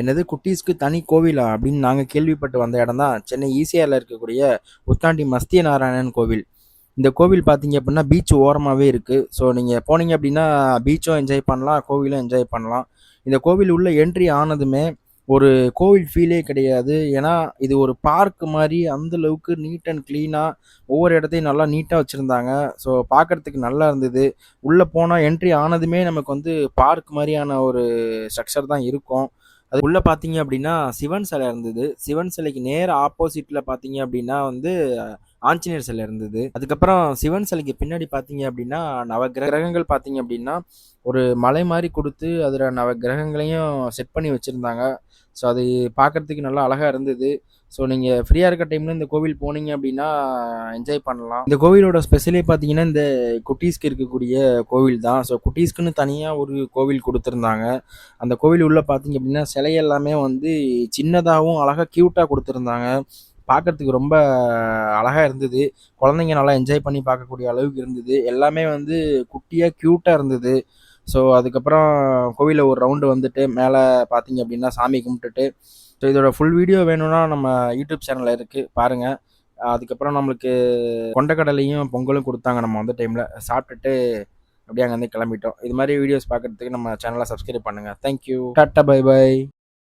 என்னது குட்டீஸ்க்கு தனி கோவிலா அப்படின்னு நாங்கள் கேள்விப்பட்டு வந்த இடம் தான் சென்னை ஈசிஆரில் இருக்கக்கூடிய உத்தாண்டி மஸ்திய நாராயணன் கோவில். இந்த கோவில் பார்த்தீங்க அப்படின்னா பீச் ஓரமாகவே இருக்குது. ஸோ நீங்கள் போனீங்க அப்படின்னா பீச்சும் என்ஜாய் பண்ணலாம், கோவிலும் என்ஜாய் பண்ணலாம். இந்த கோவில் உள்ள என்ட்ரி ஆனதுமே ஒரு கோவில் ஃபீலே கிடையாது. ஏன்னா இது ஒரு பார்க் மாதிரி அந்த அளவுக்கு நீட் அண்ட் க்ளீனாக ஒவ்வொரு இடத்தையும் நல்லா நீட்டாக வச்சுருந்தாங்க. ஸோ பார்க்குறதுக்கு நல்லா இருந்தது. உள்ளே போனால் என்ட்ரி ஆனதுமே நமக்கு வந்து பார்க் மாதிரியான ஒரு ஸ்ட்ரக்சர் தான் இருக்கும். அது உள்ள பார்த்தீங்க அப்படின்னா சிவன் சிலை இருந்தது. சிவன் சிலைக்கு நேர் ஆப்போசிட்ல பார்த்தீங்க அப்படின்னா வந்து ஆஞ்சநேயர் சிலை இருந்தது. அதுக்கப்புறம் சிவன் சிலைக்கு பின்னாடி பார்த்தீங்க அப்படின்னா நவகிரகங்கள் பார்த்தீங்க அப்படின்னா ஒரு மலை மாதிரி கொடுத்து அதில் நவகிரகங்களையும் செட் பண்ணி வச்சுருந்தாங்க. ஸோ அது பார்க்கறதுக்கு நல்லா அழகாக இருந்தது. ஸோ நீங்கள் ஃப்ரீயாக இருக்க டைமில் இந்த கோவில் போனீங்க அப்படின்னா என்ஜாய் பண்ணலாம். இந்த கோவிலோட ஸ்பெஷலே பார்த்தீங்கன்னா இந்த குட்டீஸ்க்கு இருக்கக்கூடிய கோவில் தான். ஸோ குட்டீஸ்க்குன்னு தனியாக ஒரு கோவில் கொடுத்துருந்தாங்க. அந்த கோவில் உள்ள பார்த்தீங்க அப்படின்னா சிலை எல்லாமே வந்து சின்னதாகவும் அழகாக க்யூட்டாக கொடுத்துருந்தாங்க. பார்க்கறதுக்கு ரொம்ப அழகாக இருந்தது. குழந்தைங்க நல்லா என்ஜாய் பண்ணி பார்க்கக்கூடிய அளவுக்கு இருந்தது. எல்லாமே வந்து குட்டியாக க்யூட்டாக இருந்தது. ஸோ அதுக்கப்புறம் கோவிலில் ஒரு ரவுண்டு வந்துட்டு மேலே பார்த்தீங்க அப்படின்னா சாமி கும்பிட்டுட்டு, ஸோ இதோட ஃபுல் வீடியோ வேணும்னா நம்ம யூடியூப் சேனலில் இருக்குது பாருங்கள். அதுக்கப்புறம் நம்மளுக்கு கொண்டக்கடலையும் பொங்கலும் கொடுத்தாங்க நம்ம வந்த டைமில். சாப்பிட்டுட்டு அப்படியே அங்கேருந்து கிளம்பிட்டோம். இது மாதிரி வீடியோஸ் பார்க்குறதுக்கு நம்ம சேனலை சப்ஸ்கிரைப் பண்ணுங்கள். தேங்க்யூ. டாட்டா பை பை.